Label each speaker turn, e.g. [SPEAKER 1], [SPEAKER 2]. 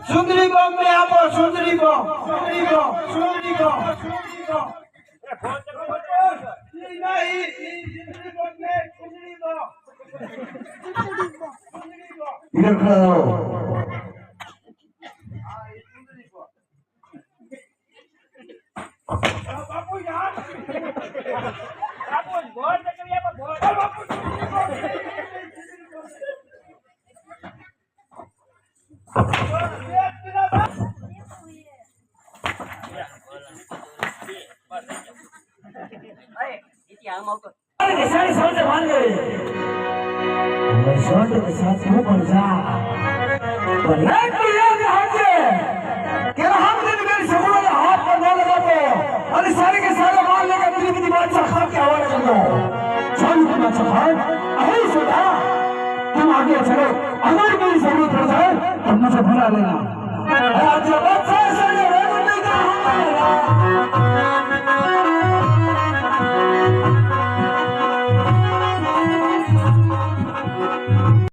[SPEAKER 1] सुंदरी बम में आपो सुंदरी बम सुंदरी बम सुंदरी बम सुंदरी बम नहीं सुंदरी बम में सुंदरी बम
[SPEAKER 2] इधर खड़ा हो
[SPEAKER 1] बापू यार बापू बहुत तकलीफ है बहुत बापू
[SPEAKER 2] सारी सोच मान गए सोच के साथ तू बन जा नहीं तो याद हटे कि हम दिन मेरे सगुण के हाथ पर न लगा तो अरे सारे के सारे मान लेगा दिल की बात खा के हवाले कर दो चल तुम अच्छा अरे सोचा तुम आगे चलो अगर मेरी जरूरत पड़ जाए तो मुझे बुला लेना